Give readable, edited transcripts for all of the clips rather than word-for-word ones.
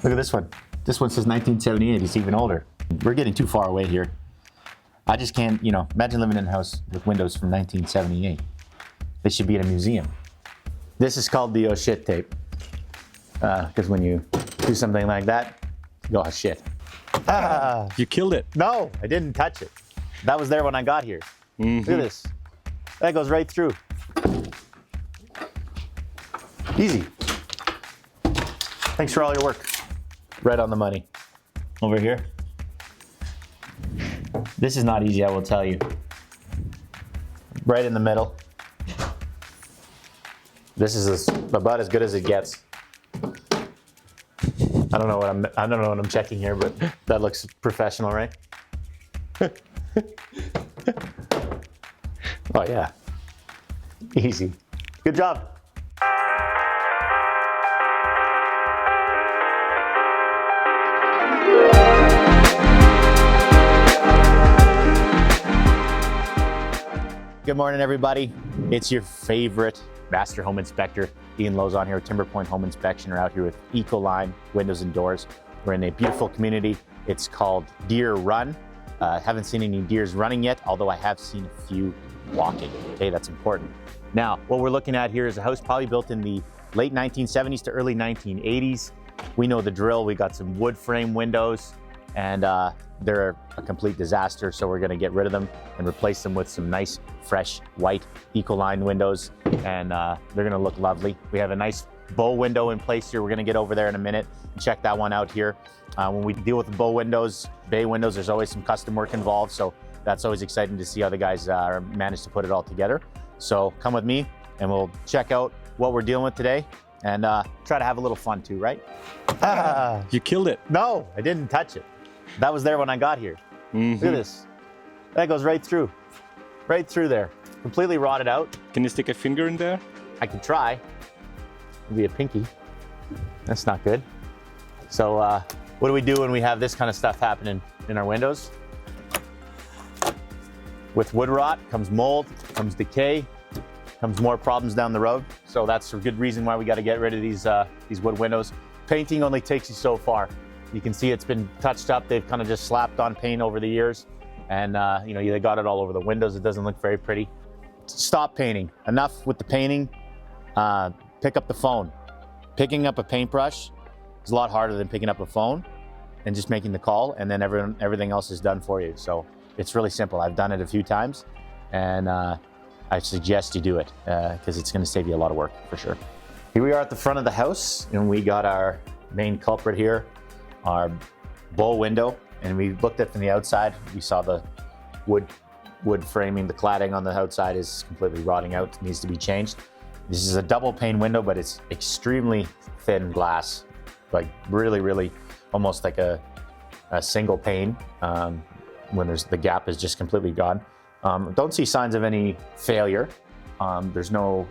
Look at this one. This one says 1978. It's even older. We're getting too far away here. I just can't, imagine living in a house with windows from 1978. They should be in a museum. This is called the oh shit tape. Because when you do something like that, you go, oh shit. You killed it. No, I didn't touch it. That was there when I got here. Look at this. That goes right through. Easy. Thanks for all your work. Right on the money. Over here. This is not easy, I will tell you. Right in the middle. This is about as good as it gets. I don't know what I'm checking here, but that looks professional, right? Oh yeah. Easy. Good job. Good morning, everybody. It's your favorite master home inspector, Ian Lozon here with Timber Point Home Inspection. We're out here with Ecoline Windows and Doors. We're in a beautiful community. It's called Deer Run. Haven't seen any deers running yet, although I have seen a few walking. Okay, that's important. Now, what we're looking at here is a house probably built in the late 1970s to early 1980s. We know the drill. We got some wood frame windows, and they're a complete disaster, so we're gonna get rid of them and replace them with some nice, fresh, white Ecoline windows, and they're gonna look lovely. We have a nice bow window in place here. We're gonna get over there in a minute and check that one out here. When we deal with the bow windows, bay windows, there's always some custom work involved, so that's always exciting to see how the guys manage to put it all together. So come with me, and we'll check out what we're dealing with today, and try to have a little fun too, right? You killed it. No, I didn't touch it. That was there when I got here. Look at this. That goes right through there. Completely rotted out. Can you stick a finger in there? I can try. Maybe a pinky. That's not good. So what do we do when we have this kind of stuff happening in our windows? With wood rot comes mold, comes decay, comes more problems down the road. So that's a good reason why we got to get rid of these wood windows. Painting only takes you so far. You can see it's been touched up. They've kind of just slapped on paint over the years, and they got it all over the windows. It doesn't look very pretty. Stop painting. Enough with the painting. Pick up the phone. Picking up a paintbrush is a lot harder than picking up a phone and just making the call, and then everything else is done for you. So it's really simple. I've done it a few times, and I suggest you do it because it's going to save you a lot of work for sure. Here we are at the front of the house, and we got our main culprit here, our bow window, and we looked at from the outside. We saw the wood framing, the cladding on the outside is completely rotting out. It needs to be changed. This is a double pane window, but it's extremely thin glass, like really almost like a single pane. When the gap is just completely gone. Don't see signs of any failure. There's no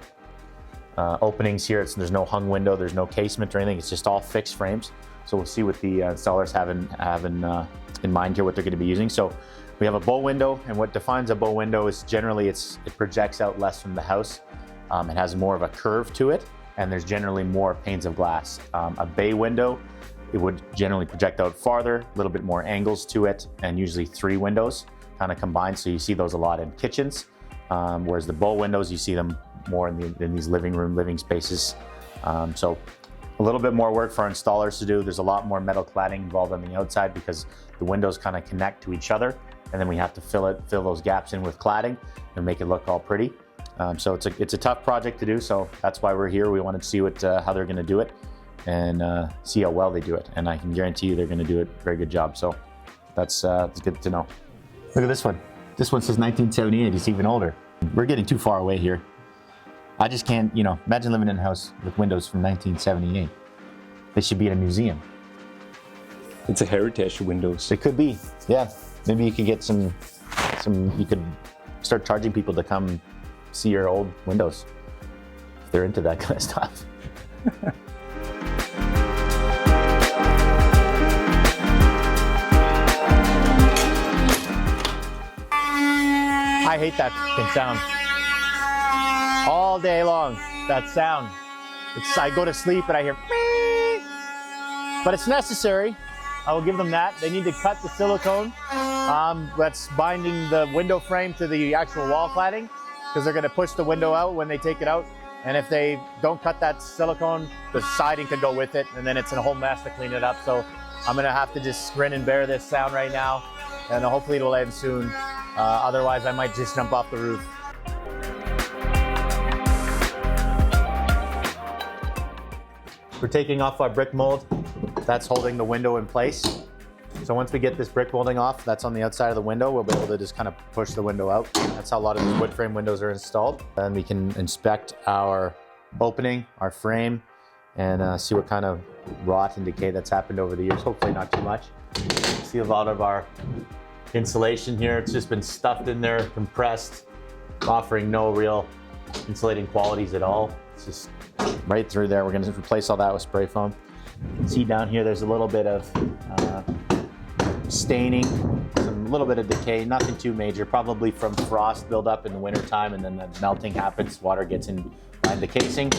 openings here. There's no hung window. There's no casement or anything. It's just all fixed frames. So we'll see what the installers have in mind here, what they're going to be using. So we have a bow window, and what defines a bow window is generally it projects out less from the house. It has more of a curve to it, and there's generally more panes of glass. A bay window, it would generally project out farther, a little bit more angles to it, and usually 3 windows kind of combined. So you see those a lot in kitchens, whereas the bow windows, you see them more in these living spaces. So a little bit more work for our installers to do. There's a lot more metal cladding involved on the outside because the windows kind of connect to each other, and then we have to fill those gaps in with cladding and make it look all pretty. So it's a tough project to do. So that's why we're here. We wanted to see how they're going to do it and see how well they do it. And I can guarantee you they're going to do a very good job. So that's good to know. Look at this one. This one says 1978. It's even older. We're getting too far away here. I just can't, imagine living in a house with windows from 1978. They should be in a museum. It's a heritage windows. It could be, yeah. Maybe you could get you could start charging people to come see your old windows if they're into that kind of stuff. I hate that fucking sound. All day long, that sound. I go to sleep and I hear but it's necessary. I will give them that. They need to cut the silicone that's binding the window frame to the actual wall cladding, because they're going to push the window out when they take it out. And if they don't cut that silicone, the siding could go with it, and then it's a whole mess to clean it up. So I'm going to have to just grin and bear this sound right now, and hopefully it'll end soon. Otherwise, I might just jump off the roof. We're taking off our brick mold. That's holding the window in place. So once we get this brick molding off, that's on the outside of the window, we'll be able to just kind of push the window out. That's how a lot of these wood frame windows are installed. And we can inspect our opening, our frame, and see what kind of rot and decay that's happened over the years. Hopefully not too much. See a lot of our insulation here. It's just been stuffed in there, compressed, offering no real insulating qualities at all. It's just right through there. We're going to replace all that with spray foam. You can see down here there's a little bit of staining, a little bit of decay, nothing too major, probably from frost buildup in the winter time, and then the melting happens, water gets in behind the casing.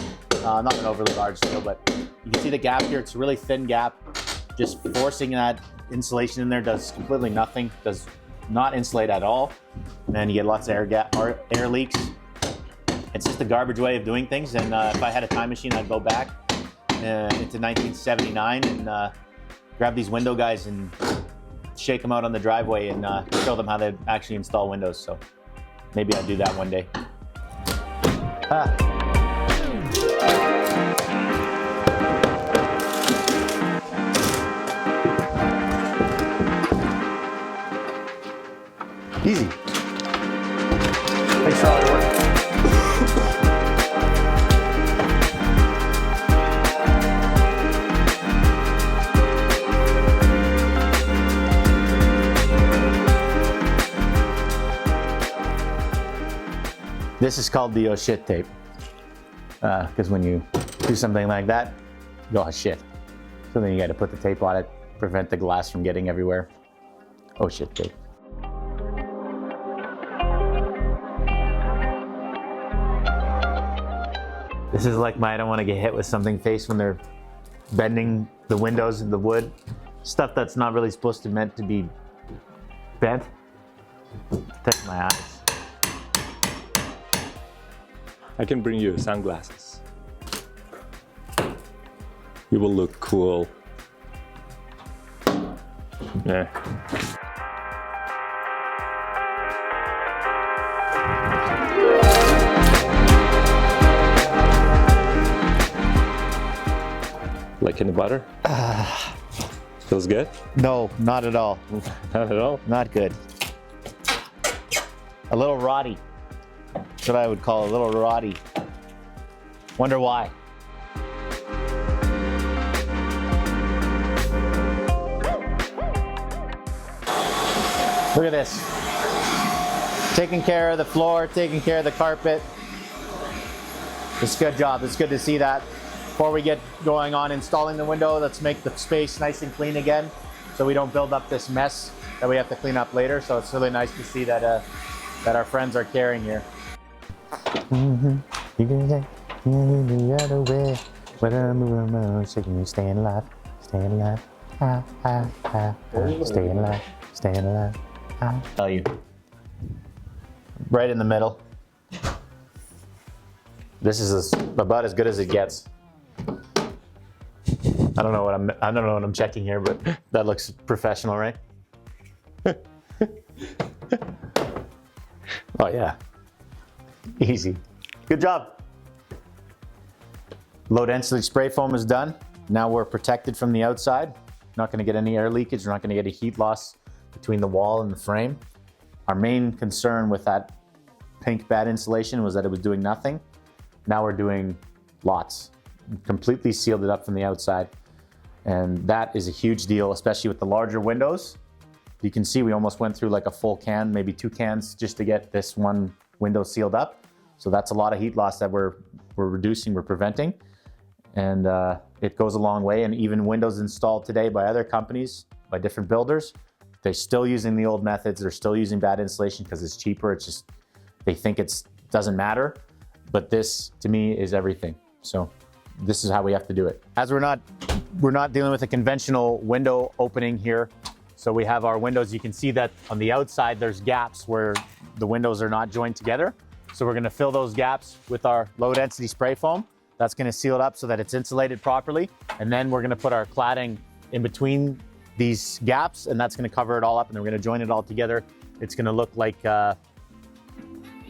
Not an overly large deal, but you can see the gap here. It's a really thin gap. Just forcing that insulation in there does completely nothing, does not insulate at all, and you get lots of air leaks. It's just a garbage way of doing things, and if I had a time machine, I'd go back into 1979 and grab these window guys and shake them out on the driveway and show them how they actually install windows. So maybe I'll do that one day. Easy. Thanks for all your work. This is called the oh shit tape, because when you do something like that, you go oh shit. So then you got to put the tape on it, prevent the glass from getting everywhere. Oh shit tape. This is like my I don't want to get hit with something face when they're bending the windows and the wood. Stuff that's not really supposed to meant to be bent. Touch my eyes. I can bring you sunglasses. You will look cool. Yeah. Like in the butter? Feels good? No, not at all. Not at all? Not good. A little rotty. That's what I would call a little rotty. Wonder why. Look at this. Taking care of the floor, taking care of the carpet. It's a good job. It's good to see that. Before we get going on installing the window, let's make the space nice and clean again so we don't build up this mess that we have to clean up later. So it's really nice to see that that our friends are caring here. You can take the other way, but I'm shaking you, staying alive, staying alive, staying alive, staying alive. Tell you, right in the middle. This is about as good as it gets. I don't know what I'm checking here, but that looks professional, right? Oh yeah. Easy. Good job. Low density spray foam is done. Now we're protected from the outside. Not going to get any air leakage. We're not going to get a heat loss between the wall and the frame. Our main concern with that pink bad insulation was that it was doing nothing. Now we're doing lots. Completely sealed it up from the outside. And that is a huge deal, especially with the larger windows. You can see we almost went through like a full can, maybe 2 cans just to get this one window sealed up. So that's a lot of heat loss that we're reducing, we're preventing. And it goes a long way. And even windows installed today by other companies, by different builders, they're still using the old methods. They're still using bad insulation because it's cheaper. It's just, they think it doesn't matter. But this, to me, is everything. So this is how we have to do it. As we're not dealing with a conventional window opening here, so we have our windows. You can see that on the outside there's gaps where the windows are not joined together. So we're going to fill those gaps with our low density spray foam. That's going to seal it up so that it's insulated properly. And then we're going to put our cladding in between these gaps, and that's going to cover it all up, and then we're going to join it all together. It's going to look like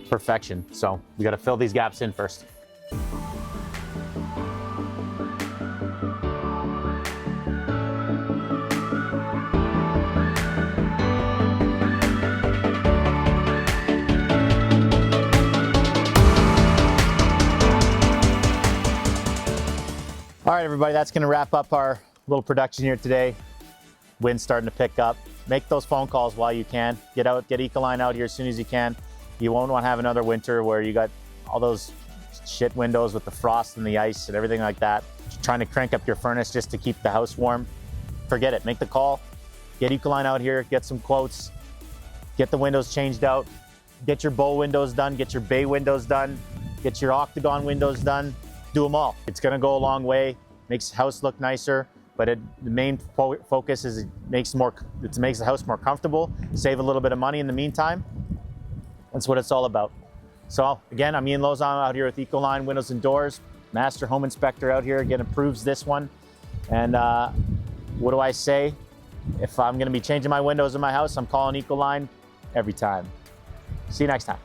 perfection. So we got to fill these gaps in first. All right, everybody, that's going to wrap up our little production here today. Wind's starting to pick up. Make those phone calls while you can. Get Ecoline out here as soon as you can. You won't want to have another winter where you got all those shit windows with the frost and the ice and everything like that. Trying to crank up your furnace just to keep the house warm. Forget it. Make the call. Get Ecoline out here. Get some quotes. Get the windows changed out. Get your bow windows done. Get your bay windows done. Get your octagon windows done. Do them all. It's going to go a long way. Makes the house look nicer, but the main focus is it makes the house more comfortable, save a little bit of money in the meantime. That's what it's all about. So again, I'm Ian Lozon out here with Ecoline Windows and Doors, Master Home Inspector out here. Again, approves this one. And what do I say? If I'm going to be changing my windows in my house, I'm calling Ecoline every time. See you next time.